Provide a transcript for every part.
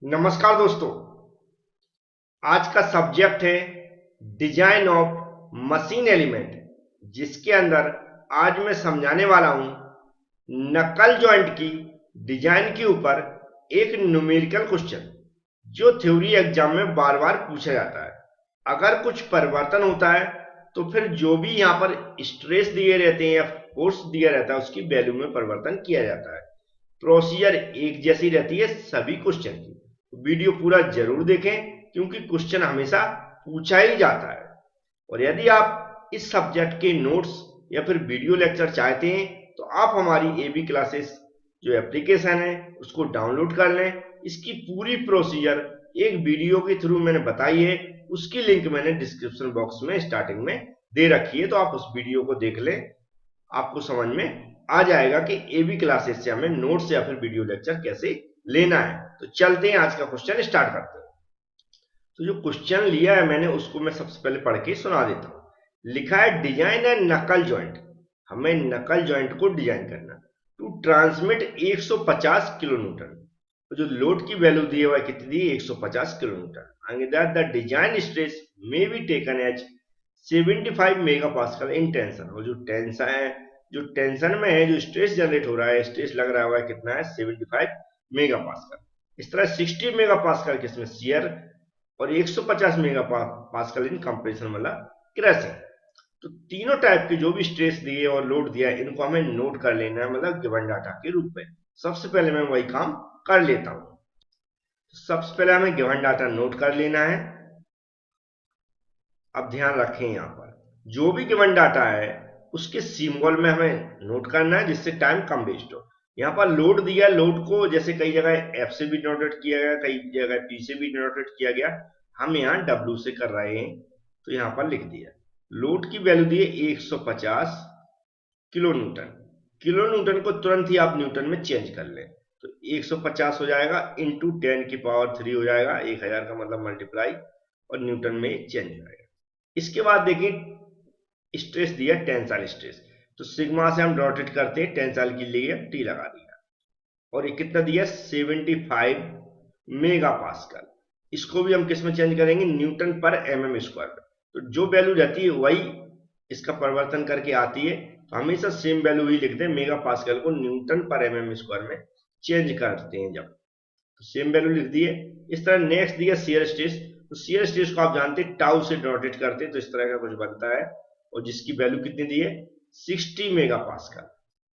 नमस्कार दोस्तों। आज का सब्जेक्ट है डिजाइन ऑफ मशीन एलिमेंट, जिसके अंदर आज मैं समझाने वाला हूं नकल जॉइंट की डिजाइन के ऊपर एक न्यूमेरिकल क्वेश्चन जो थ्योरी एग्जाम में बार बार पूछा जाता है। अगर कुछ परिवर्तन होता है तो फिर जो भी यहाँ पर स्ट्रेस दिए रहते हैं या फोर्स दिया रहता है उसकी वैल्यू में परिवर्तन किया जाता है। प्रोसीजर एक जैसी रहती है सभी क्वेश्चन की। वीडियो पूरा जरूर देखें क्योंकि क्वेश्चन हमेशा पूछा ही जाता है। और यदि आप इस सब्जेक्ट के नोट्स या फिर वीडियो लेक्चर चाहते हैं तो आप हमारी एबी क्लासेस जो एप्लीकेशन है उसको डाउनलोड कर लें। इसकी पूरी प्रोसीजर एक वीडियो के थ्रू मैंने बताई है, उसकी लिंक मैंने डिस्क्रिप्शन बॉक्स में स्टार्टिंग में दे रखी है, तो आप उस वीडियो को देख लें। आपको समझ में आ जाएगा कि एबी क्लासेस से हमें नोट्स या फिर वीडियो लेक्चर कैसे लेना है। तो चलते हैं, आज का क्वेश्चन स्टार्ट करते हैं। तो जो क्वेश्चन लिया है मैंने उसको मैं सबसे पहले पढ़ के सुना देता हूं। लिखा है डिजाइन ए नकल जॉइंट। हमें नकल जॉइंट को डिजाइन करना टू ट्रांसमिट 150 किलो न्यूटन। तो जो लोड की वैल्यू दी है कितनी दी, 150 kilo newton. And that the design stress may be taken as 75 mega pascal in tension. और जो टेंशन है, जो टेंशन में है, जो स्ट्रेस जनरेट हो रहा है, स्ट्रेस लग रहा है कितना है, 75 मेगा पास्कल। इस तरह 60 मेगा पास्कल किसमें, शियर, और 150 मेगा पास्कल इन कंप्रेशन मतलब क्रैशिंग। तो तीनों टाइप के जो भी स्ट्रेस दिए और लोड दिया है इनको हमें नोट कर लेना है, मतलब गिवन डाटा के रूप में। सबसे पहले मैं वही काम कर लेता हूं। तो सबसे पहले हमें गिवन डाटा नोट कर लेना है। अब ध्यान रखें, यहाँ पर जो भी गिवन डाटा है उसके सिंबल में हमें नोट करना है जिससे टाइम कम वेस्ट हो। यहाँ पर लोड दिया, लोड को जैसे कई जगह एफ से भी नोटेट किया गया, कई जगह पी से भी नोटेट किया गया, हम यहाँ डब्ल्यू से कर रहे हैं तो यहाँ पर लिख दिया। लोड की वैल्यू दी है 150 किलो न्यूटन। किलो न्यूटन को तुरंत ही आप न्यूटन में चेंज कर लें, तो 150 हो जाएगा इंटू 10⁻³ हो जाएगा, 1000 का मतलब मल्टीप्लाई, और न्यूटन में चेंज हो जाएगा। इसके बाद देखिए स्ट्रेस दिया टेंसाइल स्ट्रेस, तो सिग्मा से हम डॉट इट करते हैं, टेंसाइल के लिए टी लगा दिया। और ये कितना दिया, 75 मेगा पास्कल। इसको भी हम किस में चेंज करेंगे, न्यूटन पर mm स्क्वायर में। तो जो वैल्यू रहती है वही इसका परिवर्तन करके आती है, तो हमेशा सेम वैल्यू ही लिखते हैं। मेगा पास्कल को न्यूटन पर mm स्क्वायर में चेंज करते हैं जब, तो सेम वैल्यू लिख दिए। इस तरह नेक्स्ट दिया शियर स्ट्रेस, तो शियर स्ट्रेस को आप जानते हैं टाउ से डॉटेट करते हैं, तो इस तरह का कुछ बनता है, और जिसकी वैल्यू कितनी दी है, 60 मेगा पास्कल।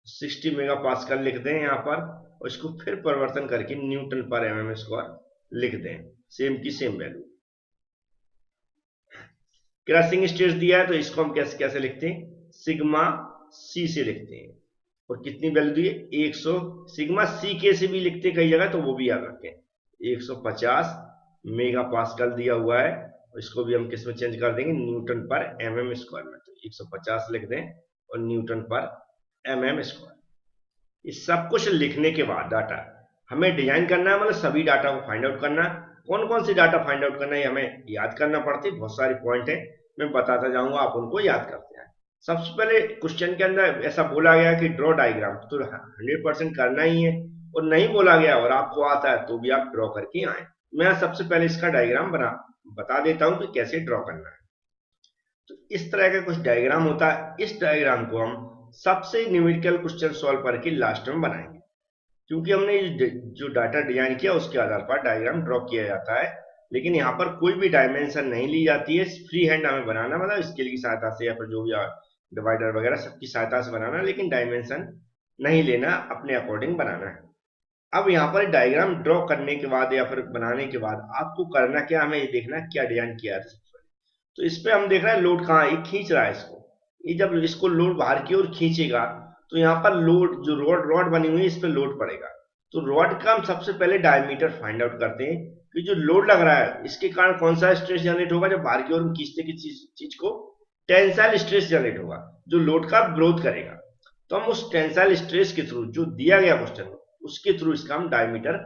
60 मेगा पास्कल लिख दें यहाँ पर, और इसको फिर परिवर्तन करके न्यूटन पर mm स्क्वायर लिख दें, सेम की सेम वैल्यू। क्रशिंग स्ट्रेस दिया है तो इसको हम कैसे कैसे लिखते हैं, सिग्मा सी से लिखते हैं। और कितनी वैल्यू दी है, 100। सिग्मा सी के से भी लिखते कई जगह, तो वो भी याद रखें। 150 मेगा पास्कल दिया हुआ है, और इसको भी हम किस में चेंज कर देंगे, न्यूटन पर mm स्क्वायर में। तो 150 लिख दें और न्यूटन पर mm स्क्वायर। ये सब कुछ लिखने के बाद डाटा हमें डिजाइन करना है, मतलब सभी डाटा को फाइंड आउट करना। कौन कौन सी डाटा फाइंड आउट करना है हमें याद करना पड़ती है, बहुत सारे पॉइंट है, मैं बताता जाऊंगा, आप उनको याद करते हैं। सबसे पहले क्वेश्चन के अंदर ऐसा बोला गया कि ड्रॉ डायग्राम, तो 100% करना ही है। और नहीं बोला गया और आपको आता है तो भी आप ड्रॉ करके आए। मैं सबसे पहले इसका डायग्राम बता देता हूं कि कैसे ड्रॉ करना है। तो इस तरह का कुछ डायग्राम होता है। इस डायग्राम को हम सबसे न्यूमेरिकल क्वेश्चन सॉल्व करके लास्ट में बनाएंगे, क्योंकि हमने जो डाटा डिजाइन किया उसके आधार पर डायग्राम ड्रॉ किया जाता है। लेकिन यहाँ पर कोई भी डायमेंशन नहीं ली जाती है, फ्री हैंड हमें बनाना, मतलब स्केल की सहायता से या फिर जो भी डिवाइडर वगैरह सबकी सहायता से बनाना, लेकिन डायमेंशन नहीं लेना, अपने अकॉर्डिंग बनाना है। अब यहाँ पर डायग्राम ड्रॉ करने के बाद या फिर बनाने के बाद आपको करना क्या, हमें ये देखना क्या डिजाइन किया है। तो इस पे हम देख रहे हैं लोड कहाँ है, ये खींच रहा है इसको। ये जब इसको लोड बाहर की ओर खींचेगा तो यहाँ पर लोड, जो रॉड रॉड बनी हुई है, इस पे लोड पड़ेगा। तो रॉड का हम सबसे पहले डायमीटर फाइंड आउट करते हैं कि जो लोड लग रहा है इसके कारण कौन सा स्ट्रेस जनरेट होगा। जब बाहर की ओर हम खींचते किसी चीज को, टेंसाइल स्ट्रेस जनरेट होगा जो लोड का विरोध करेगा। तो हम उस टेंसाइल स्ट्रेस के थ्रू, जो दिया गया क्वेश्चन में, उसके थ्रू इसका हम डायमीटर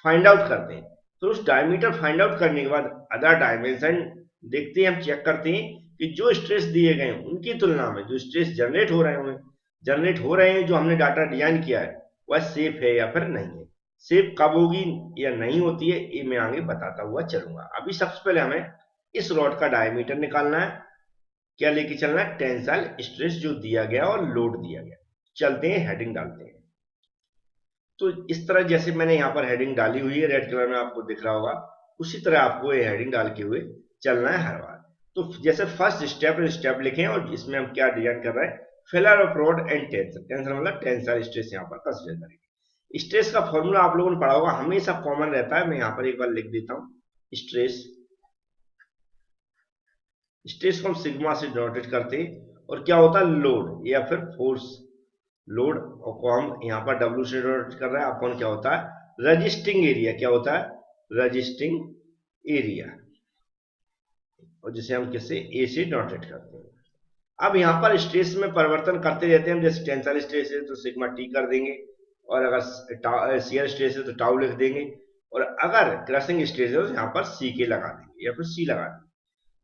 फाइंड आउट करते हैं। तो उस डायमीटर फाइंड आउट करने के बाद अदर डायमेंशन देखते हैं, हम चेक करते हैं कि जो स्ट्रेस दिए गए हैं उनकी तुलना में जो स्ट्रेस जनरेट हो रहे हैं, जो हमने डाटा डिजाइन किया है वह सेफ है या फिर नहीं है। शेप कब होगी या नहीं होती है ये मैं आगे बताता हुआ चलूंगा। अभी सबसे पहले हमें इस रॉड का डायमीटर निकालना है। क्या लेके चलना है? टेंसाइल स्ट्रेस जो दिया गया और लोड दिया गया। चलते हैं, हेडिंग डालते हैं। तो इस तरह जैसे मैंने यहाँ पर हेडिंग डाली हुई है, रेड कलर में आपको दिख रहा होगा, उसी तरह आपको ये हेडिंग डाल के हुए चलना है हर बार। तो जैसे फर्स्ट स्टेप लिखें और इसमें हम क्या डिजाइन कर रहे हैं, failure of rod and tension. Tension मतलब टेंसाइल स्ट्रेस यहाँ पर कंसीडर करेंगे। स्ट्रेस का फॉर्मूला आप लोगों ने पढ़ा होगा, हमेशा कॉमन रहता है। मैं यहाँ पर एक बार लिख देता हूँ, स्ट्रेस। स्ट्रेस को हम सिग्मा से डिनोटेट करते हैं। और क्या होता है? लोड या फिर फोर्स। लोड को हम यहाँ पर डब्ल्यू से डिनोटेट कर रहे हैं। अपॉन क्या होता है? Resisting area. क्या होता है? रजिस्टिंग एरिया, और जिसे हम किससे? ए से डिनोटेट करते हैं। अब यहाँ पर स्ट्रेस में परिवर्तन करते रहते हैं हम। जैसे टेंसाइल स्ट्रेस है तो सिग्मा टी कर देंगे, और अगर शियर स्ट्रेस है तो टाउ लिख देंगे, और अगर क्रशिंग स्ट्रेस है तो यहाँ पर सी के लगा देंगे या फिर सी लगा देंगे।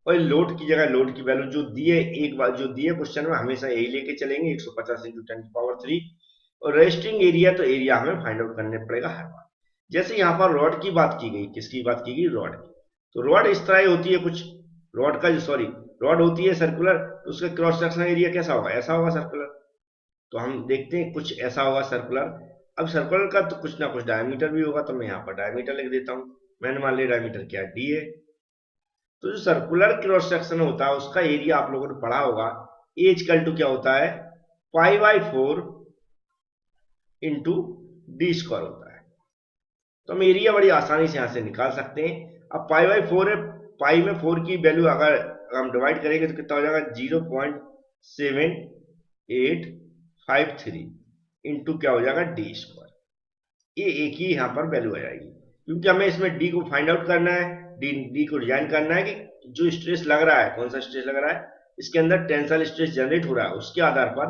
और लोड की जगह लोड की वैल्यू जो दी है, एक बार जो दी है क्वेश्चन में, हमेशा यही लेके चलेंगे, 150 इंटू 10⁻3। और रेस्टिंग एरिया, तो एरिया हमें फाइंड आउट करने पड़ेगा हर बार। जैसे यहाँ पर रॉड की बात की गई, किसकी बात की गई? रॉड की। तो रॉड इस तरह होती है कुछ। रॉड का जो रॉड होती है सर्कुलर, तो उसका क्रॉस सेक्शनल एरिया कैसा होगा? ऐसा होगा सर्कुलर। तो हम देखते हैं कुछ ऐसा होगा सर्कुलर। अब सर्कुलर का तो कुछ ना कुछ डायमीटर भी होगा, तो मैं यहाँ पर डायमीटर लिख देता हूँ। मैंने मान लिया डायमीटर क्या? डी है। तो जो सर्कुलर क्रॉस सेक्शन होता है उसका एरिया आप लोगों ने पढ़ा होगा, ए इक्वल टू क्या होता है? π/4 इंटू डी स्क्वायर होता है। तो हम एरिया बड़ी आसानी से यहां से निकाल सकते हैं। अब π/4 है, पाई में 4 की वैल्यू अगर हम डिवाइड करेंगे तो कितना हो जाएगा? 0.7853 इंटू क्या हो जाएगा? D square. ये एक ही यहाँ पर वैल्यू आ जाएगी, क्योंकि हमें इसमें डी को फाइंड आउट करना है, डी को डिजाइन करना है कि जो स्ट्रेस लग रहा है, कौन सा स्ट्रेस लग रहा है, इसके अंदर टेंसाइल स्ट्रेस जनरेट हो रहा है, उसके आधार पर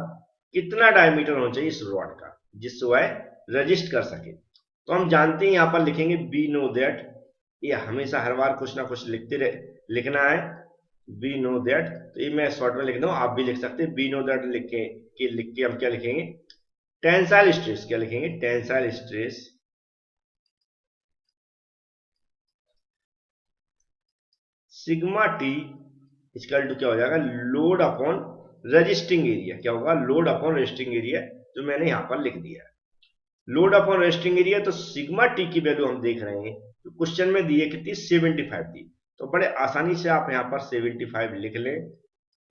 कितना डायमीटर होना चाहिए इस रॉड का, जिससे वह रजिस्ट कर सके। तो हम जानते हैं, यहाँ पर लिखेंगे बी नो दैट। ये हमेशा हर बार कुछ ना कुछ लिखना है। बी नो दैट, तो ये मैं शॉर्ट में लिख दूं, आप भी लिख सकते हैं। बी नो दैट लिख के हम क्या लिखेंगे? Tensile stress. क्या लिखेंगे? Tensile stress sigma T equal to क्या हो जाएगा? Load upon resisting area. क्या होगा? लोड अपॉन रजिस्टिंग एरिया, जो मैंने यहां पर लिख दिया है। लोड अपॉन रजिस्टिंग एरिया, तो सिग्मा टी की वैल्यू हम देख रहे हैं, तो क्वेश्चन में दी है कितनी? 75 दी। तो बड़े आसानी से आप यहां पर 75 लिख लें।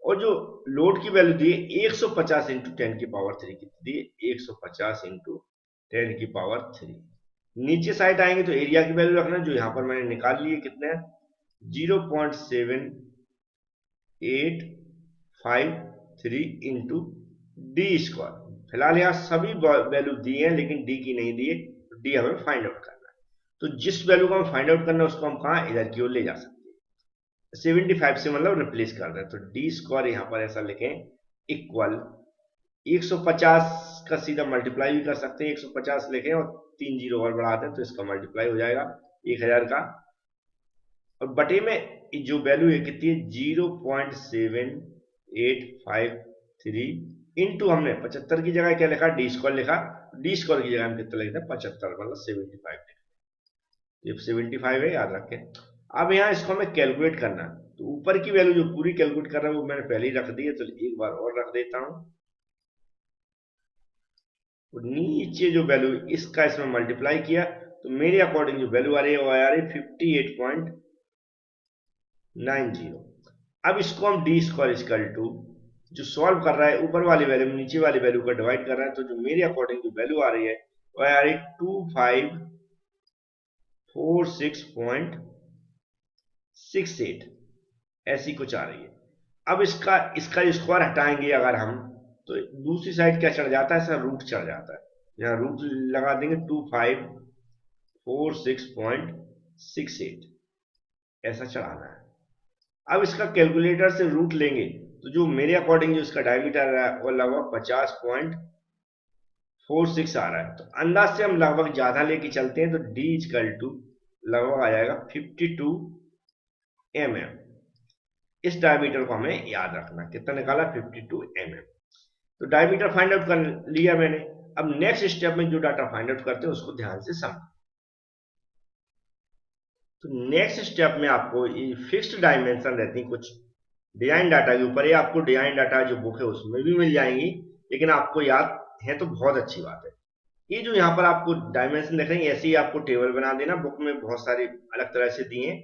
और जो लोड की वैल्यू दी है 150 इंटू 10⁻3 कितनी दी है? 150 इंटू 10⁻3। नीचे साइड आएंगे तो एरिया की वैल्यू रखना, जो यहां पर मैंने निकाल ली है, कितने है? 0.7853 इंटू डी स्क्वायर। फिलहाल यहाँ सभी वैल्यू दी है, लेकिन डी की नहीं दी है, तो डी हमें फाइंड आउट करना है। तो जिस वैल्यू को हम फाइंड आउट करना है उसको हम कहाँ? इधर की ओर ले जा सकते हैं। 75 से मतलब रिप्लेस कर दें, तो डी स्क्वायर यहाँ पर ऐसा लिखें, इक्वल 150 का सीधा मल्टीप्लाई भी कर सकते हैं, 150 लिखें और 3 जीरो और बढ़ा दें तो इसका मल्टीप्लाई हो जाएगा 1000 का। और बटे में जो वैल्यू है कितनी है? 0.7853 इंटू हमने 75 की जगह क्या लिखा? डी स्क्वायर लिखा। डी स्क्वायर की जगह हम कितना लिखते हैं? 75, मतलब 75 लिखते हैं। ये 75 है, याद रखें। अब यहाँ इसको हमें कैलकुलेट करना है, तो ऊपर की वैल्यू जो पूरी कैलकुलेट कर रहा है वो मैंने पहले ही रख दी है, तो एक बार और रख देता हूं। और नीचे जो वैल्यू इसका इसमें मल्टीप्लाई किया, तो मेरे अकॉर्डिंग जो वैल्यू आ रही है वो आ रही है 58.90। अब इसको हम डी स्क्वायर इक्वल टू, जो सॉल्व कर रहा है ऊपर वाली वैल्यू में नीचे वाली वैल्यू का डिवाइड कर रहा है, तो जो मेरे अकॉर्डिंग जो वैल्यू आ रही है वो आ रही है 2546.68, ऐसी कुछ आ रही है। अब इसका स्क्वायर हटाएंगे अगर हम, तो दूसरी साइड क्या चढ़ जाता है? ऐसा रूट चढ़ जाता है। यहाँ रूट लगा देंगे 2546.68, ऐसा चढ़ाना है। अब इसका कैलकुलेटर से रूट लेंगे, तो जो मेरे अकॉर्डिंग जो इसका डायमीटर है वो लगभग 50.46 आ रहा है। तो अंदाज से हम लगभग ज्यादा लेके चलते हैं, तो डी इक्वल टू लगभग आ जाएगा 52 mm। इस डायमीटर को हमें याद रखना। कितना निकाला? 52 mm। तो डायमीटर फाइंड आउट कर लिया मैंने। अब नेक्स्ट स्टेप में जो डाटा फाइंड आउट करते हैं उसको ध्यान से समझें। तो नेक्स्ट स्टेप में आपको ये फिक्स्ड डायमेंशन रहती है कुछ डिजाइन डाटा के ऊपर, ये आपको डिजाइन डाटा जो बुक है उसमें भी मिल जाएंगी, लेकिन आपको याद है तो बहुत अच्छी बात है। ये जो यहाँ पर आपको डायमेंशन देख रहे हैं, ऐसे ही आपको टेबल बना देना, बुक में बहुत सारे अलग तरह से दिए हैं,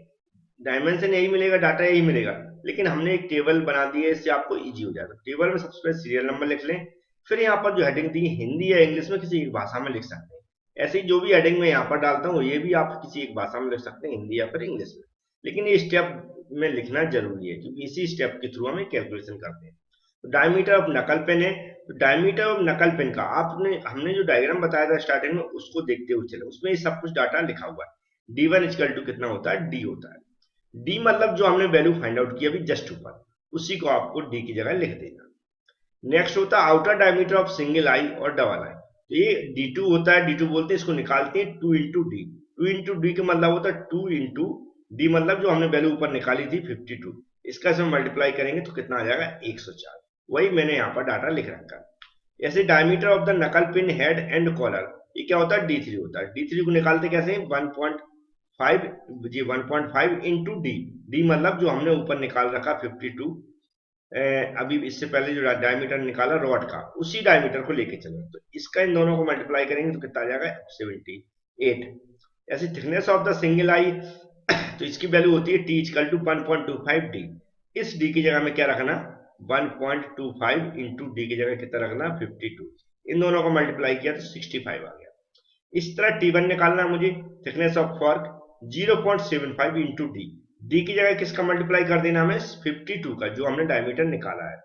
डायमेंशन यही मिलेगा, डाटा यही मिलेगा, लेकिन हमने एक टेबल बना दी है, इससे आपको इजी हो जाएगा। टेबल में सबसे पहले सीरियल नंबर लिख लें, फिर यहाँ पर जो हेडिंग दी हिंदी या इंग्लिश में किसी एक भाषा में लिख सकते हैं। ऐसे ही जो भी हेडिंग में यहाँ पर डालता हूँ ये भी आप किसी एक भाषा में लिख सकते हैं, हिंदी या फिर इंग्लिश में, लेकिन ये स्टेप में लिखना जरूरी है क्योंकि इसी स्टेप के थ्रू हमें कैलकुलेशन करते हैं। तो डायमीटर ऑफ नकल पेन है, तो डायमीटर ऑफ नकल पेन का हमने जो डायग्राम बताया था स्टार्टिंग में उसको देखते हुए चले, उसमें ये सब कुछ डाटा लिखा हुआ है। D1 इक्वल टू कितना होता है, D होता है। D मतलब जो हमने वैल्यू फाइंड आउट किया अभी जस्ट ऊपर, उसी को आपको D की जगह लिख देना। नेक्स्ट होता है outer diameter of single I और डबल आई, तो ये D2 होता है, D2 बोलते हैं, इसको निकालते हैं 2 इंटू डी। 2 इंटू डी का मतलब होता है 2 इंटू डी, मतलब जो हमने वैल्यू ऊपर निकाली थी 52, इसका से मल्टीप्लाई करेंगे तो कितना आ जाएगा 104, वही मैंने यहाँ पर डाटा लिख रखा है। ऐसे डायमीटर ऑफ द नकल पिन हेड एंड कॉलर, ये क्या होता है, D3 होता है। D3 को निकालते कैसे, 1.5 जी 1.5 इंटू डी, डी मतलब जो हमने ऊपर निकाल रखा 52, अभी इससे पहले जो डायमीटर निकाला रॉड का, उसी डायमीटर को लेके चले, तो इसका इन दोनों को मल्टीप्लाई करेंगे तो कितना आ जाएगा 78। ऐसे thickness of the single I, तो इसकी वैल्यू होती है T इक्वल टू 1.25 डी, इस डी की जगह में क्या रखना 1.25 इंटू डी की जगह कितना रखना 52, इन दोनों को मल्टीप्लाई किया तो 65 आ गया। इस तरह T1 निकालना है मुझे, thickness of fork 0.75 into D, D की जगह किसका मल्टीप्लाई कर देना हमें 52 का, जो हमने डायमीटर निकाला है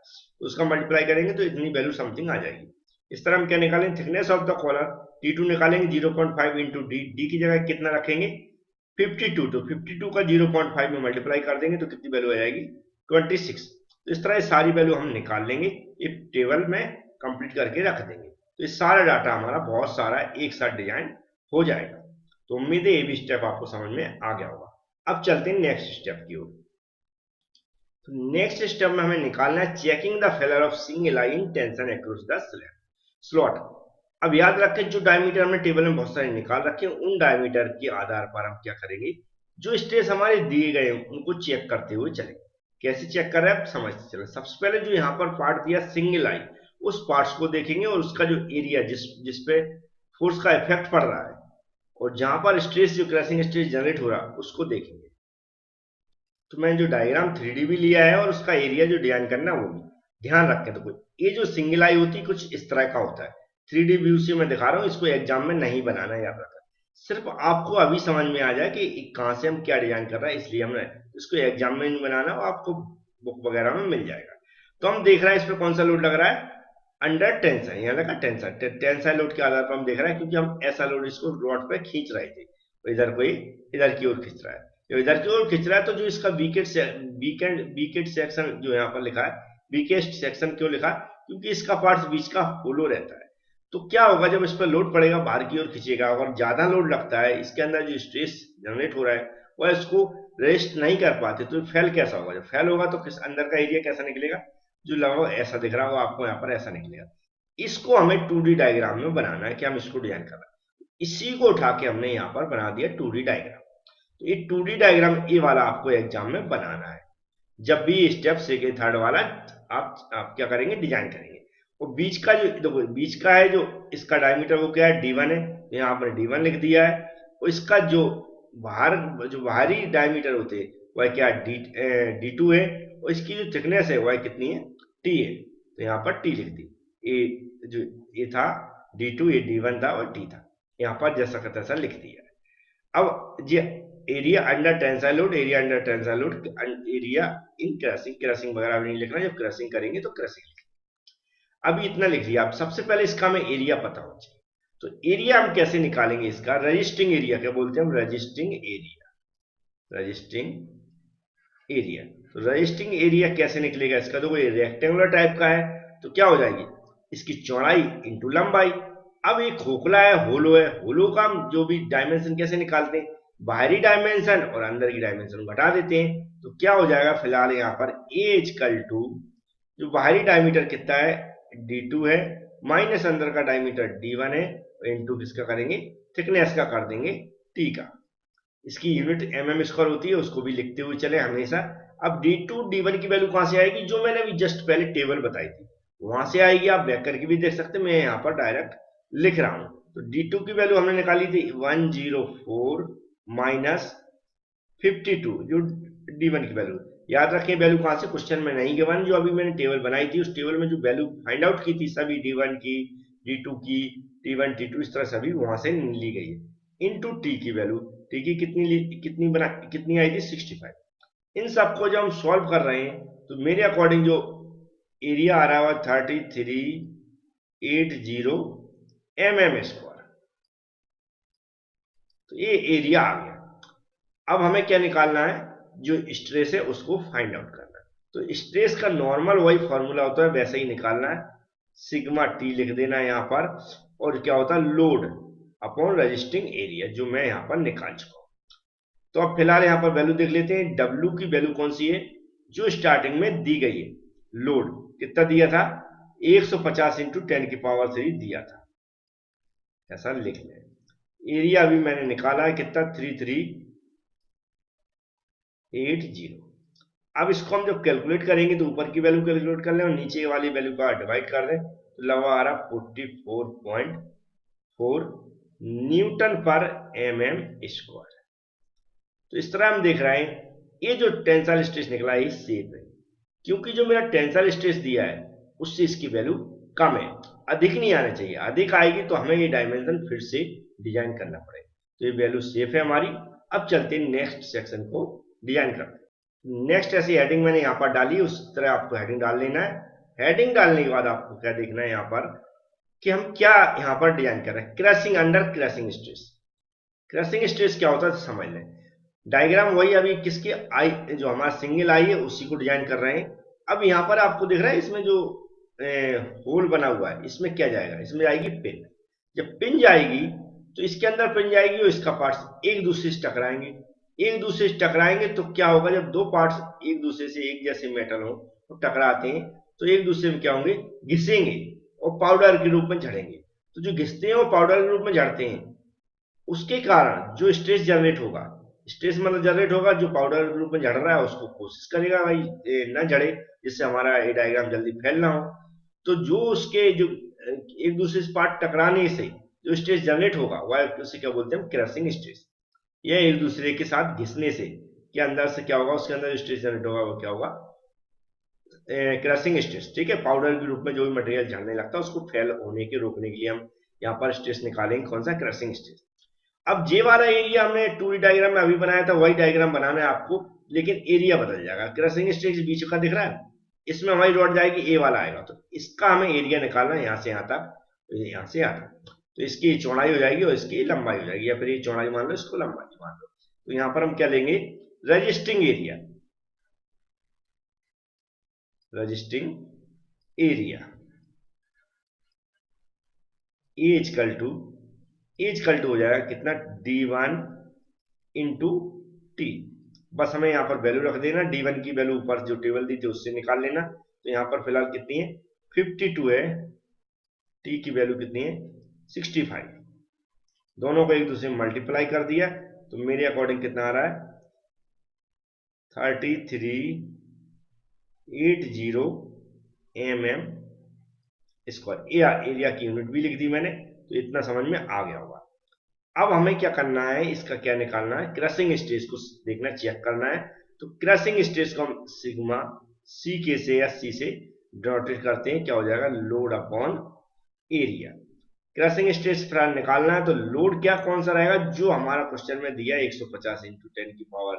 उसका मल्टीप्लाई करेंगे तो इतनी वैल्यू समथिंग आ जाएगी। इस तरह हम क्या निकालेंगे, thickness of the collar T2 निकालेंगे 0.5 इंटू डी, डी की जगह कितना रखेंगे 52, तो 52 का 0.5 में मल्टीप्लाई कर देंगे तो कितनी वैल्यू आ जाएगी 26। तो इस तरह ये सारी वैल्यू हम निकाल लेंगे, ये टेबल में कंप्लीट करके रख देंगे, तो ये सारा डाटा हमारा बहुत सारा एक साथ डिजाइन हो जाएगा। तो उम्मीद है ये भी स्टेप आपको समझ में आ गया होगा। अब चलते हैं नेक्स्ट स्टेप की ओर। तो नेक्स्ट स्टेप में हमें निकालना है checking the failure of single I in tension across the slot. अब याद रखें जो डायमीटर हमने टेबल में बहुत सारे निकाल रखे हैं, उन डायमीटर के आधार पर हम क्या करेंगे, जो स्ट्रेस हमारे दिए गए हैं उनको चेक करते हुए चलेंगे। कैसे चेक कर रहे हैं आप समझते चले। सबसे पहले जो यहाँ पर पार्ट दिया सिंगल आई, उस पार्ट्स को देखेंगे और उसका जो एरिया जिसपे फोर्स का इफेक्ट पड़ रहा है और जहां पर स्ट्रेस जो क्रैशिंग स्ट्रेस जनरेट हो रहा है उसको देखेंगे। तो मैंने जो डायग्राम 3D भी लिया है और उसका एरिया जो डिजाइन करना वो भी ध्यान रखें। तो ये जो सिंगल आई होती है कुछ इस तरह का होता है, 3D व्यू से मैं दिखा रहा हूँ, इसको एग्जाम में नहीं बनाना, याद रखा, सिर्फ आपको अभी समझ में आ जाए कि कहाँ से हम क्या डिजाइन कर रहे हैं, इसलिए हमने इसको एग्जाम में नहीं बनाना, वो आपको बुक वगैरह में मिल जाएगा। तो हम देख रहे हैं इस पर कौन सा लोड लग रहा है, अंडर टेंशन, यहाँ लगा टेंशन, टेंसाइल लोड के आधार पर हम देख रहे हैं, क्योंकि हम ऐसा लोड इसको रॉड पे खींच रहे थे, इधर कोई इधर की ओर खींच रहा है, इधर की ओर खींच रहा है, तो जो इसका वीकेट सेक्शन जो यहाँ पर लिखा है, वीकेस्ट सेक्शन क्यों लिखा, क्योंकि इसका पार्ट बीच का होलो रहता है। तो क्या होगा जब इस पर लोड पड़ेगा बाहर की ओर खींचेगा, और ज्यादा लोड लगता है, इसके अंदर जो स्ट्रेस जनरेट हो रहा है वह इसको रेस्ट नहीं कर पाते, तो फेल कैसा होगा, जब फेल होगा तो किस अंदर का एरिया कैसा निकलेगा, जो लगभग ऐसा दिख रहा होगा आपको यहाँ पर, ऐसा निकलेगा। इसको हमें 2D डायग्राम में बनाना है कि हम इसको डिजाइन कर रहे हैं, इसी को उठा के हमने यहाँ पर बना दिया 2D डायग्राम। तो ये 2D डायग्राम ये वाला आपको एग्जाम में बनाना है, जब भी स्टेप सेकेंड थर्ड वाला आप क्या करेंगे, डिजाइन करेंगे। और बीच का जो देखो बीच का है जो इसका डायमीटर वो क्या है D1 है, तो यहाँ पर D1 लिख दिया है, और इसका जो बाहरी डायमीटर होते हैं वह क्या D2 है, और इसकी जो थिकनेस है वह कितनी है T है, तो यहाँ पर T लिख दी। ये था D2, ये D1 था और T था, यहाँ पर जैसा का तैसा लिख दिया। अब ये area under tensile load, area under tensile load, area in crushing वगैरह नहीं लिखना, जब क्रशिंग करेंगे तो क्रशिंग लिखना। अभी इतना लिख लिया, आप सबसे पहले इसका हमें एरिया पता होना चाहिए। तो एरिया हम कैसे निकालेंगे, इसका रजिस्टिंग एरिया क्या बोलते हैं हम, रजिस्टिंग एरिया। तो रजिस्टिंग एरिया कैसे निकलेगा इसका, तो कोई रेक्टेंगुलर टाइप का है, तो क्या हो जाएगी इसकी चौड़ाई इंटू लंबाई। अब एक खोखला है, होलो है, होलो का हम जो भी डायमेंशन कैसे निकालते हैं, बाहरी डायमेंशन और अंदर की डायमेंशन घटा देते हैं, तो क्या हो जाएगा फिलहाल यहाँ पर A इक्वल टू जो बाहरी डायमीटर कितना है D2 है, माइनस अंदर का डायमीटर D1 है, इनटू किसका करेंगे, थिकनेस का कर देंगे T का। इसकी यूनिट mm स्क्वायर होती है, उसको भी लिखते हुए चले हमेशा। अब D2 D1 की वैल्यू कहां से आएगी, जो मैंने अभी जस्ट पहले टेबल बताई थी वहां से आएगी। आप बैक करके भी देख सकते हैं, मैं यहाँ पर डायरेक्ट लिख रहा हूं। तो D2 की वैल्यू हमने निकाली थी 104 माइनस 52, जो D1 की वैल्यू। याद रखें वैल्यू कहां से, क्वेश्चन में नहीं गिवन, जो अभी मैंने टेबल बनाई थी उस टेबल में जो वैल्यू फाइंड आउट की थी सभी D1 की, D2 की, T1 T2 इस तरह सभी वहां से ली गई है। इनटू T की वैल्यू, T की कितनी आई थी 65। इन सबको जब हम सॉल्व कर रहे हैं तो मेरे अकॉर्डिंग जो एरिया आ रहा है 3380 mm स्क्वायर। तो ये एरिया आ गया। अब हमें क्या निकालना है, जो स्ट्रेस है उसको फाइंड आउट करना है। तो स्ट्रेस का नॉर्मल वही फॉर्मूला होता है, वैसे ही निकालना है। सिग्मा टी लिख देना है यहाँ पर, और क्या होता है लोड अपॉन रेजिस्टिंग एरिया, जो मैं यहाँ पर निकाल चुका हूं। तो अब फिलहाल यहाँ पर वैल्यू देख लेते हैं। W की वैल्यू कौन सी है, जो स्टार्टिंग में दी गई है। लोड कितना दिया था, 150 इंटू 10 की पावर 3 दिया था, ऐसा लिख लें। एरिया अभी मैंने निकाला है कितना, 3380। अब इसको हम जब कैलकुलेट करेंगे तो ऊपर की वैल्यू कैलकुलेट कर लें और नीचे वाली वैल्यू का डिवाइड कर दें, तो लगभग आ रहा 44.4 न्यूटन पर mm स्क्वायर। तो इस तरह हम देख रहे हैं ये जो टेंसाइल स्ट्रेस निकला है सेफ है, क्योंकि जो मेरा टेंसाइल स्ट्रेस दिया है उससे इसकी वैल्यू कम है, अधिक नहीं आना चाहिए। अधिक आएगी तो हमें ये डायमेंशन फिर से डिजाइन करना पड़ेगा। तो ये वैल्यू सेफ है हमारी। अब चलते हैं नेक्स्ट सेक्शन को डिजाइन करते हैं। नेक्स्ट ऐसी हेडिंग मैंने यहाँ पर डाली, उस तरह आपको हेडिंग डाल लेना है। हेडिंग डालने के बाद आपको क्या देखना है यहाँ पर, कि हम क्या यहाँ पर डिजाइन कर रहे हैं। Crashing under crashing stress. Crashing stress क्या होता है समझ लें। डायग्राम वही अभी किसके आई, जो हमारा सिंगल आई है उसी को डिजाइन कर रहे हैं। अब यहाँ पर आपको दिख रहा है इसमें जो होल बना हुआ है, इसमें क्या जाएगा, इसमें जाएगी पिन। जब पिन जाएगी तो इसके अंदर पिन जाएगी और इसका पार्ट्स एक दूसरे से टकराएंगे। एक दूसरे से टकराएंगे तो क्या होगा, जब दो पार्ट्स एक दूसरे से एक जैसे मेटल हो तो टकराते हैं तो एक दूसरे में क्या होंगे, घिसेंगे और पाउडर के रूप में झड़ेंगे। तो जो घिसते हैं वो पाउडर के रूप में झड़ते हैं, उसके कारण जो स्ट्रेस जनरेट होगा, स्ट्रेस मतलब जनरेट होगा, जो पाउडर के रूप में झड़ रहा है उसको कोशिश करेगा भाई ना झड़े, जिससे हमारा ये डायग्राम जल्दी फैल ना हो। तो जो उसके जो एक दूसरे से पार्ट टकराने से जो स्ट्रेस जनरेट होगा वह उसे क्या बोलते हैं, क्रशिंग स्ट्रेस। या एक दूसरे के साथ घिसने से के अंदर से क्या होगा, उसके अंदर जो स्ट्रेस जनरेट होगा वो क्या होगा, क्रशिंग स्ट्रेस। ठीक है, पाउडर के रूप में जो भी मटेरियल झड़ने लगता है उसको फैल होने के रोकने के लिए हम यहाँ पर स्ट्रेस निकालेंगे, कौन सा, क्रशिंग स्ट्रेस। अब जे वाला एरिया हमने 2D डायग्राम में अभी बनाया था, वही डायग्राम बनाना है आपको, लेकिन एरिया बदल जाएगा। क्रशिंग स्ट्रेस बीच का दिख रहा है, इसमें हमारी रॉड जाएगी ए वाला आएगा, तो इसका हमें एरिया निकालना है, यहाँ से यहाँ तक, यहाँ से यहाँ तक। तो इसकी चौड़ाई हो जाएगी और इसकी लंबाई हो जाएगी, या फिर ये चौड़ाई मान लो, इसको लंबाई मान लो। तो यहाँ पर हम क्या लेंगे, resisting area. Resisting area equal to हो जाएगा कितना, D1 इंटू टी। बस हमें यहाँ पर वैल्यू रख देना, D1 की वैल्यू ऊपर जो टेबल दी थी उससे निकाल लेना। तो यहाँ पर फिलहाल कितनी है, 52 है। टी की वैल्यू कितनी है, 65। दोनों को एक दूसरे में मल्टीप्लाई कर दिया तो मेरे अकॉर्डिंग कितना आ रहा है, 3380 mm स्क्वायर। एरिया की यूनिट भी लिख दी मैंने, तो इतना समझ में आ गया होगा। अब हमें क्या करना है, इसका क्या निकालना है, क्रशिंग स्ट्रेस को देखना, चेक करना है। तो क्रशिंग स्ट्रेस को हम सिग्मा सी के से या सी से डिनोटेट करते हैं, क्या हो जाएगा, load upon area. Crushing stress फिलहाल निकालना है, तो लोड क्या कौन सा रहेगा, जो हमारा क्वेश्चन में दिया 150 इंटू 10 की पावर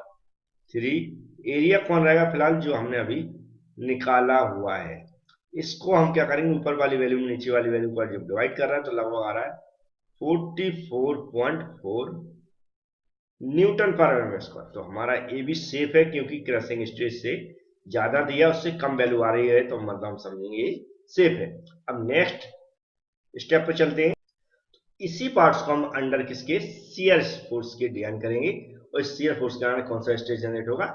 3। एरिया कौन रहेगा फिलहाल, जो हमने अभी निकाला हुआ है। इसको हम क्या करेंगे, ऊपर वाली वैल्यू में नीचे वाली वैल्यू को जब डिवाइड कर रहा है तो लगभग आ रहा है 44.4 न्यूटन पर mm स्क्वायर। तो हमारा ए भी सेफ है, क्योंकि क्रशिंग स्ट्रेस से ज्यादा दिया उससे कम वैल्यू आ रही है, तो मतलब हम समझेंगे सेफ है। अब नेक्स्ट स्टेप पे चलते हैं। इसी पार्ट्स को हम अंडर किसके, शियर फोर्स के डिजाइन करेंगे, और इस शियर फोर्स के कारण कौन सा स्ट्रेस जनरेट होगा,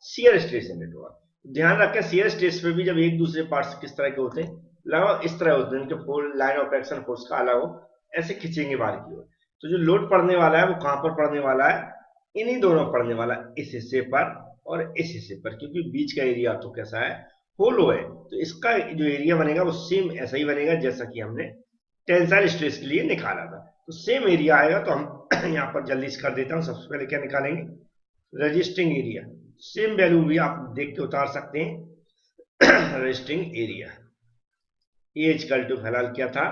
शियर स्ट्रेस जनरेट होगा। ध्यान रखें शियर स्ट्रेस पे भी जब एक दूसरे पार्ट्स किस तरह के होते हैं, लगाओ इस तरह होते हैं इनके four line of action force का अलग हो, ऐसे खींचेंगे बाहर की ओर। तो जो लोड पड़ने वाला है वो कहां पर पड़ने वाला है, इन्हीं दोनों पड़ने वाला, इस हिस्से पर और इस हिस्से पर, क्योंकि बीच का एरिया तो कैसा है, होलो है, तो इसका जो एरिया बनेगा वो सेम ऐसा ही बनेगा जैसा कि हमने टेंसाइल स्ट्रेस के लिए निकाला था। तो सेम एरिया आएगा। तो हम यहाँ पर जल्दी से कर देता हूँ। सबसे पहले क्या निकालेंगे, रजिस्टिंग एरिया। सेम वैल्यू भी आप देख के उतार सकते हैं। Resisting area A equal to, फिलहाल क्या था,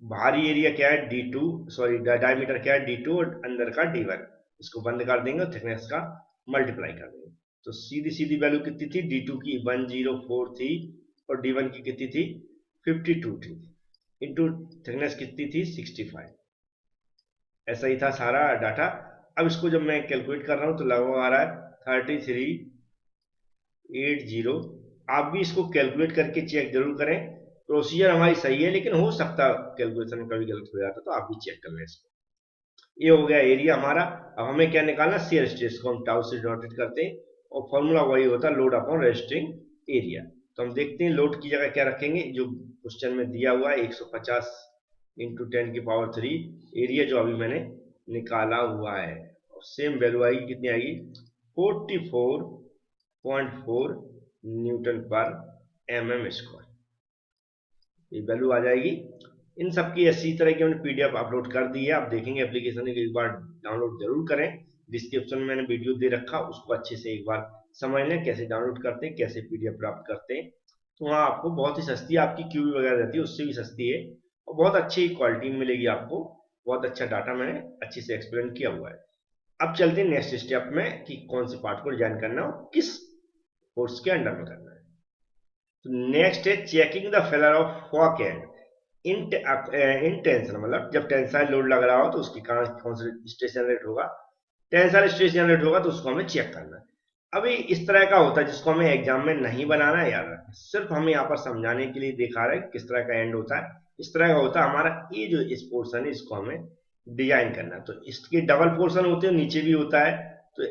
बाहरी एरिया क्या है D2, सॉरी डायमीटर क्या है D2 और अंदर का D1, इसको बंद कर देंगे और थिकनेस का मल्टीप्लाई कर देंगे। तो सीधी सीधी वैल्यू कितनी थी, D2 की 104 थी और D1 की कितनी थी, 52 थी, इंटू थिकनेस कितनी थी, 65। ऐसा ही था सारा डाटा। अब इसको जब मैं कैलकुलेट कर रहा हूं तो लगभग आ रहा है 3380। आप भी इसको कैलकुलेट करके चेक जरूर करें। प्रोसीजर हमारी सही है, लेकिन हो सकता है कैलकुलेशन में कभी गलत हो जाता, तो आप भी चेक कर लें इसको। ये हो गया एरिया हमारा। अब हमें क्या निकालना, शियर स्ट्रेस को हम टाउ से डिनोटेट करते हैं और फॉर्मूला वही होता है, लोड अपॉन रेजिस्टिंग एरिया। तो हम देखते हैं लोड की जगह क्या रखेंगे, जो क्वेश्चन में दिया हुआ है 150 इंटू 10⁻³ एरिया जो अभी मैंने निकाला हुआ है। सेम वैल्यू आएगी, कितनी आएगी, 44.4 न्यूटन पर mm²। ये वैल्यू आ जाएगी। इन सब की इसी तरह की हमने पीडीएफ अपलोड कर दी है। आप देखेंगे एप्लीकेशन एक बार डाउनलोड जरूर करें। डिस्क्रिप्शन में मैंने वीडियो दे रखा, उसको अच्छे से एक बार समझ लें कैसे डाउनलोड करते हैं, कैसे पीडीएफ प्राप्त करते हैं। तो वहाँ आपको बहुत ही सस्ती, आपकी क्यूबी वगैरह रहती है उससे भी सस्ती है और बहुत अच्छी क्वालिटी मिलेगी आपको। बहुत अच्छा डाटा मैंने अच्छे से एक्सप्लेन किया हुआ है। अब चलते हैं नेक्स्ट स्टेप में कि कौन से पार्ट को डिजाइन करना है और किस कोर्स के अंडर में करना है। तो नेक्स्ट है checking the failure of fork end in tension, मतलब जब टेंसाइल लोड लग रहा हो तो उसके कारण कौन सा स्ट्रेस जनरेट होगा, टेंसाइल स्ट्रेस जनरेट होगा, तो उसको हमें चेक करना है। अभी इस तरह का होता है जिसको हमें एग्जाम में नहीं बनाना है, याद रखें, सिर्फ हमें यहाँ पर समझाने के लिए दिखा रहा है किस तरह का एंड होता है। इस तरह का होता है हमारा ये जो इस पोर्शन है, इसको हमें डिजाइन करना है। तो इसके डबल पोर्शन होते हैं, नीचे भी होता है, तो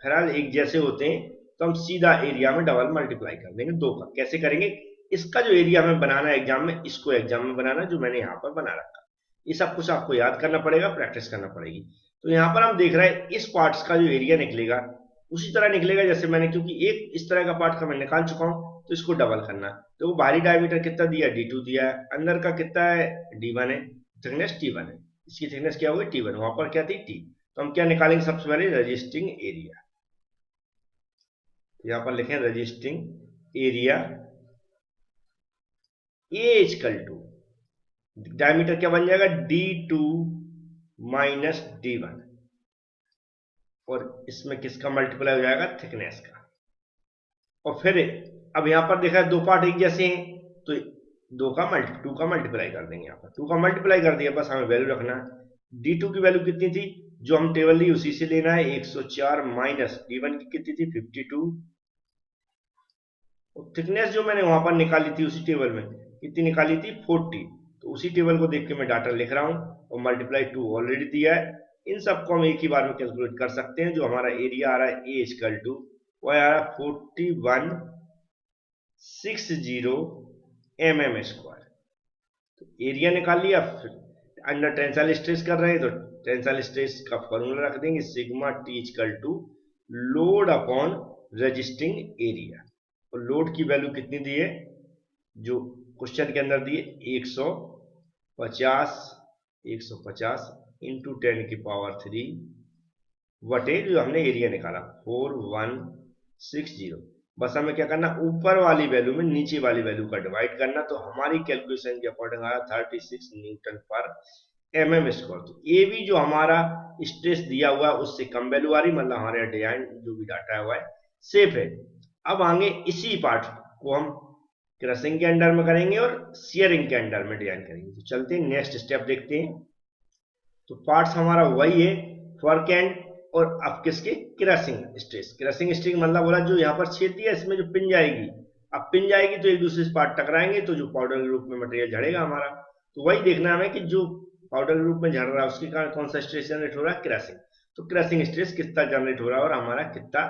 फिलहाल एक जैसे होते हैं, तो हम सीधा एरिया में डबल मल्टीप्लाई कर देंगे दो का। कैसे करेंगे, इसका जो एरिया हमें बनाना है एग्जाम में, इसको एग्जाम में बनाना जो मैंने यहाँ पर बना रखा। ये सब कुछ आपको याद करना पड़ेगा, प्रैक्टिस करना पड़ेगी। तो यहाँ पर हम देख रहे हैं इस पार्ट्स का जो एरिया निकलेगा उसी तरह निकलेगा जैसे मैंने, क्योंकि एक इस तरह का पार्ट का मैं निकाल चुका हूँ, तो इसको डबल करना। तो वो बाहरी डायमीटर कितना दिया, D2 दिया है, अंदर का कितना है, D1 है, थिकनेस T1 है, इसकी थिकनेस क्या होगी, T1, वहां पर क्या थी, T। तो हम क्या निकालेंगे, सबसे पहले रजिस्टिंग एरिया। यहाँ पर लिखें resisting area A equal to, diameter क्या बन जाएगा, D2 माइनस D1, और इसमें किसका मल्टीप्लाई हो जाएगा, थिकनेस का। और फिर अब यहां पर देखा दो पार्ट एक जैसे हैं, तो टू का मल्टीप्लाई कर देंगे। यहाँ पर 2 का मल्टीप्लाई कर दिया, बस हमें वैल्यू रखना है। D2 की वैल्यू कितनी थी, जो हम टेबल ली उसी से लेना है, 104 माइनस D1 की कितनी थी, 52। और थिकनेस जो मैंने वहां पर निकाली थी उसी टेबल में, कितनी निकाली थी, 40। तो उसी टेबल को देख के मैं डाटा लिख रहा हूं, और मल्टीप्लाई 2 ऑलरेडी दिया है। इन सबको हम एक ही बार में कैलकुलेट कर सकते हैं। जो हमारा एरिया आ रहा है ए इक्वल टू, वो आ रहा है 4160 mm²। तो एरिया निकाल लिया। फिर अंडर टेंसाइल स्ट्रेस कर रहे हैं तो टेंसाइल स्ट्रेस का फॉर्मूला रख देंगे, sigma T equal to load upon resisting area. और लोड की वैल्यू कितनी दी है, जो क्वेश्चन के अंदर दी है, 150 इंटू 10⁻³ वटे जो हमने एरिया निकाला 4160। बस हमें क्या करना, ऊपर वाली वैल्यू में नीचे वाली वैल्यू का डिवाइड करना। तो हमारी कैलकुलेशन के अकॉर्डिंग आया 36 न्यूटन पर mm²। तो ये भी जो हमारा स्ट्रेस दिया हुआ है उससे कम वैल्यू आ रही, मतलब हमारे डिजाइन जो भी डाटा हुआ है सेफ है। अब आगे इसी पार्ट को हम क्रशिंग के अंडर में करेंगे और शियरिंग के अंडर में डिजाइन करेंगे। तो चलते हैं नेक्स्ट स्टेप देखते हैं। तो पार्ट्स हमारा वही है, वर्क एंड, और अब किसके, क्रशिंग स्ट्रेस। क्रशिंग स्ट्रेस मतलब बोला जो यहाँ पर छेद दिया इसमें जो पिन जाएगी, अब पिन जाएगी तो एक दूसरे से पार्ट टकराएंगे, तो जो पाउडर के रूप में मटेरियल झड़ेगा हमारा। तो वही देखना हमें कि जो पाउडर के रूप में झड़ रहा है उसके कारण कौन सा स्ट्रेस जनरेट हो रहा है, क्रशिंग। तो क्रशिंग स्ट्रेस कितना जनरेट हो रहा है और हमारा कितना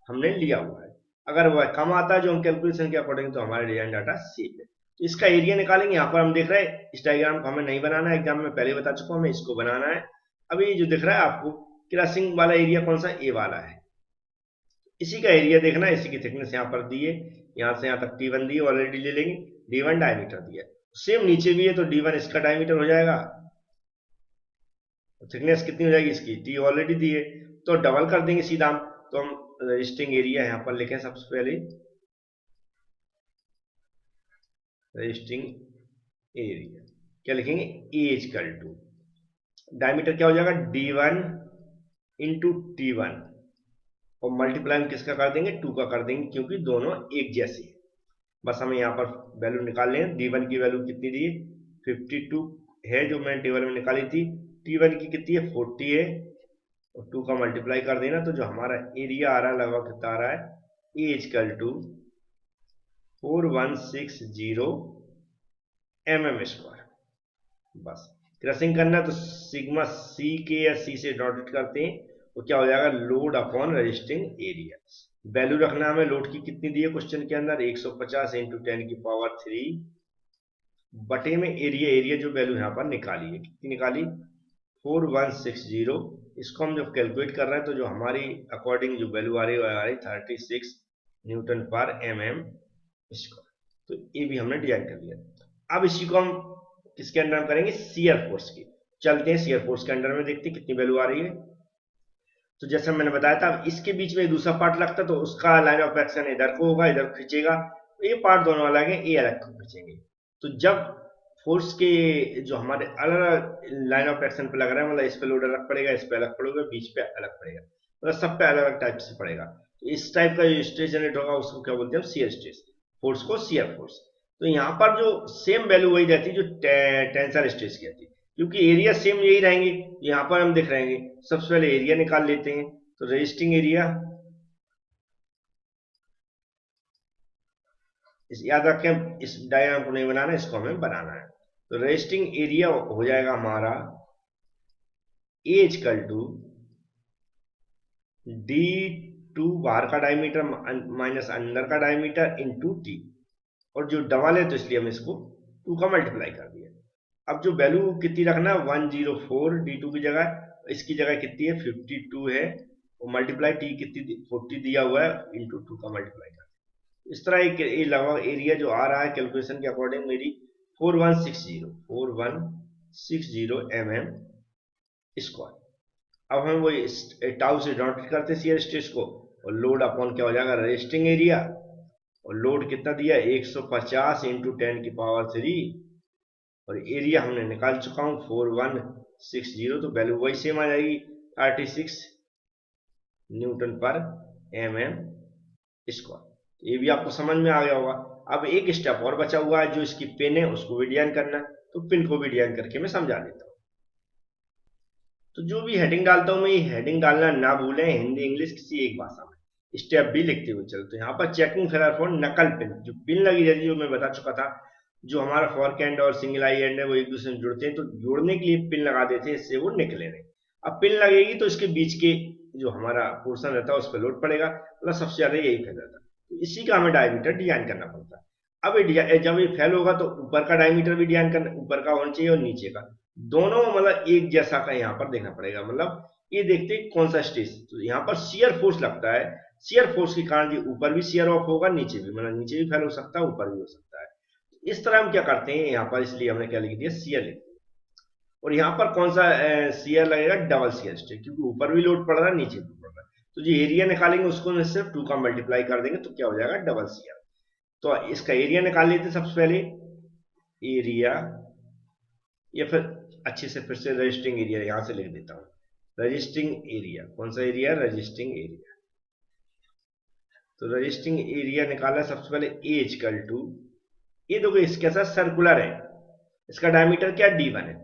हमने लिया हुआ है। अगर वह कम आता है जो हम कैलकुलेशन के अकॉर्डिंग, तो हमारा डिजाइन डाटा सेफ है। तो इसका एरिया निकालेंगे। यहाँ पर हम देख रहे हैं इस डायग्राम को हमें नहीं बनाना है, एग्जाम में पहले बता चुका हूं, हमें इसको बनाना है। अभी जो दिख रहा है आपको क्रॉसिंग वाला एरिया कौन सा, ए वाला है, इसी का एरिया देखना है। इसी की थिकनेस यहाँ पर दी है, यहाँ से यहाँ तक T1 दी है, ऑलरेडी ले लेंगे। D1 डायमीटर दिया है, सेम नीचे भी है, तो D1 इसका डायमीटर हो जाएगा। थिकनेस कितनी हो जाएगी इसकी, T ऑलरेडी दी है, तो डबल कर देंगे सीधा हम। तो हम रजिस्टिंग एरिया यहाँ पर लिखें सबसे पहले, रजिस्टिंग एरिया क्या लिखेंगे, ए इक्वल टू डायमीटर क्या हो जाएगा, D1 इंटू T1, और मल्टीप्लाई किसका कर देंगे, 2 का कर देंगे, क्योंकि दोनों एक जैसे हैं। बस हमें यहाँ पर वैल्यू निकाल लें। D1 की वैल्यू कितनी दी है, 52 है जो मैंने टेबल में निकाली थी। T1 की कितनी है, 40 है, और 2 का मल्टीप्लाई कर देना, तो जो हमारा एरिया आ रहा है लगभग कितना आ रहा है, ए इक्वल टू 4160 mm स्क्वायर। बस क्रसिंग करना, तो सिग्मा सी के या सी से डॉट करते हैं, तो क्या हो जाएगा, load upon resisting area. Value रखना हमें, लोड की कितनी दी है क्वेश्चन के अंदर, 150 इंटू 10 की पावर 3 बटे में एरिया जो वैल्यू यहाँ पर निकाली है, कितनी निकाली, 4160। इसको हम जब कैलकुलेट कर रहे हैं, तो जो हमारी अकॉर्डिंग जो वैल्यू आ रही है 36 न्यूटन पर mm स्क्वायर। तो ये भी हमने डिजाइन कर लिया। अब इसी को हम किसके अंडर में करेंगे, शियर फोर्स की। चलते हैं शियर फोर्स के अंडर में, देखते हैं कितनी वैल्यू आ रही है। तो जैसा मैंने बताया था, इसके बीच में दूसरा पार्ट लगता, तो उसका लाइन ऑफ एक्शन इधर को होगा, इधर खींचेगा, तो ये पार्ट दोनों अलग है, ये अलग खींचेंगे। तो जब फोर्स के जो हमारे अलग अलग लाइन ऑफ एक्शन पे लग रहा है, मतलब इस पे लोड अलग पड़ेगा, इस पे अलग पड़ेगा, बीच पे अलग पड़ेगा, मतलब सब पे अलग अलग टाइप से पड़ेगा। तो इस टाइप का जो स्ट्रेस जनरेट होगा उसको क्या बोलते हैं, शियर स्ट्रेस, फोर्स को शियर फोर्स। तो यहाँ पर जो सेम वैल्यू वही रहती है जो टेंसर स्ट्रेस की आती है, क्योंकि एरिया सेम यही रहेंगे। यहाँ पर हम देख रहेंगे, सबसे पहले एरिया निकाल लेते हैं। तो रजिस्टिंग एरिया, याद रखें इस डायग्राम को नहीं बनाना, इसको हमें बनाना है। तो रजिस्टिंग एरिया हो जाएगा हमारा ए इक्वल टू D2 बाहर का डायमीटर माइनस अंदर का डायमीटर इंटू T, और जो डबल है तो इसलिए हम इसको 2 का मल्टीप्लाई कर दिया। अब जो वैल्यू कितनी रखना है, 104 D2 की जगह, इसकी जगह कितनी है, 52 है, और मल्टीप्लाई T कितनी 40 दिया हुआ है, इंटू 2 का मल्टीप्लाई कर। इस तरह एक लगभग एरिया जो आ रहा है कैलकुलेशन के अकॉर्डिंग मेरी 4160 mm स्क्वायर। अब हम वो टाउ से डॉट करते हैं शियर स्ट्रेस को, और लोड अपॉन क्या हो जाएगा, रजिस्टिंग एरिया, और लोड कितना दिया, 150 इंटू 10 की पावर 3, और एरिया हमने निकाल चुका हूं 4160, तो वैल्यू वही सेम आ जाएगी, 36 न्यूटन पर mm स्क्वायर। ये भी आपको समझ में आ गया होगा। अब एक स्टेप और बचा हुआ है, जो इसकी पिन है उसको भी डिजाइन करना है, तो पिन को भी डिजाइन करके मैं समझा देता हूँ। तो जो भी हेडिंग डालता हूं मैं, ये हेडिंग डालना ना भूलें, हिंदी इंग्लिश किसी एक भाषा में, स्टेप भी लिखते हुए चलते हैं। यहाँ पर चेकिंग फेलर फॉर नकल पिन, जो पिन लगी रहती है, जो मैं बता चुका था, जो हमारा फॉर्क एंड और सिंगल आई एंड है वो एक दूसरे में जुड़ते हैं, तो जोड़ने के लिए पिन लगा देते हैं, इससे वो निकले नहीं। अब पिन लगेगी तो इसके बीच के जो हमारा पोर्शन रहता है उस पर लोड पड़ेगा, मतलब सबसे ज्यादा यही फेल रहता है, तो इसी का हमें डायमीटर डिजाइन करना पड़ता है। अब जब ये फेल होगा तो ऊपर का डायमीटर भी डिजाइन करना, ऊपर का होना चाहिए और नीचे का, दोनों मतलब एक जैसा का यहाँ पर देखना पड़ेगा। मतलब ये देखते हैं कौन सा स्ट्रेस, तो यहाँ पर शियर फोर्स लगता है, शियर फोर्स के कारण ऊपर भी शियर ऑफ होगा, नीचे भी, मतलब नीचे भी फेल हो सकता है, ऊपर भी हो सकता है। इस तरह हम क्या करते हैं यहाँ पर, इसलिए हमने क्या लिख दिया, शियर लिख दिया। और यहाँ पर कौन सा शियर लगेगा, डबल शियर स्ट्रेस, क्योंकि ऊपर भी लोड पड़ रहा है, नीचे भी पड़ रहा है। तो जो एरिया निकालेंगे उसको सिर्फ 2 का मल्टीप्लाई कर देंगे, तो क्या हो जाएगा, डबल शियर। तो इसका एरिया निकाल लेते सबसे पहले, एरिया, या फिर अच्छे से फिर से रजिस्टिंग एरिया यहां से लिख देता हूं। रजिस्टिंग एरिया कौन सा एरिया, रजिस्टिंग एरिया। तो रजिस्टिंग एरिया निकाला सबसे पहले, ए इक्वल टू, ये देखो इसके साथ सर्कुलर है, इसका डायमीटर क्या, D1 है।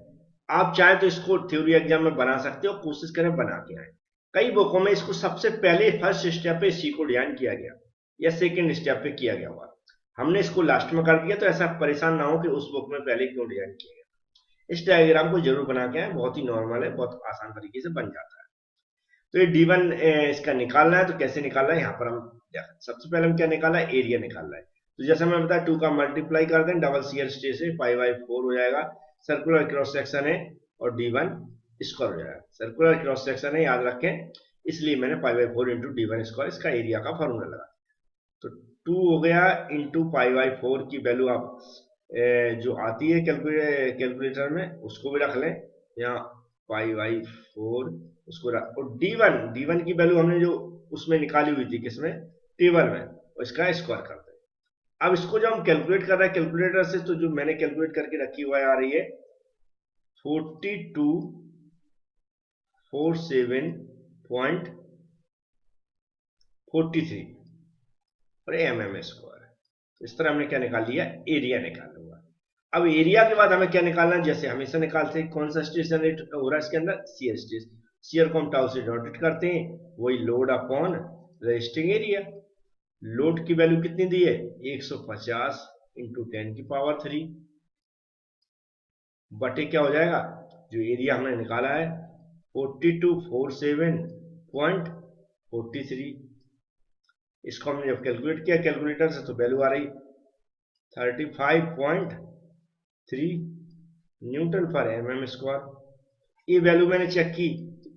आप चाहे तो इसको थ्योरी एग्जाम में बना सकते हो, कोशिश करें बना के आए। कई बुकों में इसको सबसे पहले फर्स्ट स्टेप पे इसी को डिजाइन किया गया, या सेकेंड स्टेप पे किया गया हुआ, हमने इसको लास्ट में कर दिया, तो ऐसा परेशान ना हो कि उस बुक में पहले क्यों डिजाइन किया गया। इस डायग्राम को जरूर बना के आए, बहुत ही नॉर्मल है, बहुत आसान तरीके से बन जाता है। तो ये D1 इसका निकालना है, तो कैसे निकालना है यहाँ पर हम सबसे पहले हम क्या निकालना है, एरिया निकालना है। तो जैसे मैंने बताया 2 का मल्टीप्लाई कर दें डबल शियर स्ट्रेस से π/4 हो जाएगा, सर्कुलर क्रॉस सेक्शन है और D1 स्क्वायर हो जाएगा। सर्कुलर क्रॉस सेक्शन है याद रखें, इसलिए मैंने π/4 इंटू D1 स्क्वायर इसका एरिया का फॉर्मूला लगा। तो 2 हो गया इंटू π/4 की वैल्यू आप जो आती है कैलकुलेटर में उसको भी रख लें, यहाँ π/4 उसको रख, और D1 की वैल्यू हमने जो उसमें निकाली हुई थी, किसमें, टेबल में, और इसका स्क्वायर करते हैं। अब इसको जब हम कैलकुलेट कर रहे हैं कैलकुलेटर से, तो जो मैंने कैलकुलेट करके रखी हुआ आ रही है 4247.43 और mm स्क्वायर। इस तरह हमने क्या निकाल लिया, एरिया निकाल लूंगा। अब एरिया के बाद हमें क्या निकालना है, जैसे हमेशा निकालते हैं, कौन सा स्ट्रेस जनरेट हो रहा है इसके अंदर, शियर स्ट्रेस। शियर को हम टाउ से डिनोटेट करते हैं, वही load upon resisting area. Load की वैल्यू कितनी दी है, 150 इंटू 10 की पावर 3 बटे क्या हो जाएगा, जो एरिया हमने निकाला है 4247.43। इसको हमने जब कैलकुलेट किया कैलकुलेटर से, तो वैल्यू आ रही 35.3 न्यूटन पर mm स्क्वायर। ये वैल्यू मैंने चेक की,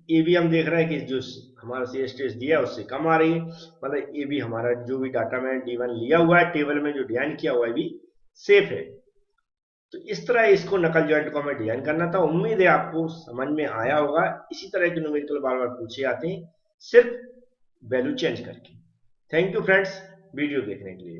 ये भी हम देख रहे हैं कि जो हमारा शियर स्ट्रेस दिया है उससे कम आ रही है, मतलब ये भी हमारा जो भी डाटा मैंने D1 लिया हुआ है टेबल में जो डिजाइन किया हुआ है भी सेफ है। तो इस तरह इसको नकल जॉइंट को हमें डिजाइन करना था। उम्मीद है आपको समझ में आया होगा। इसी तरह के न्यूमेरिकल बार बार पूछे आते हैं, सिर्फ वैल्यू चेंज करके। थैंक यू फ्रेंड्स वीडियो देखने के लिए।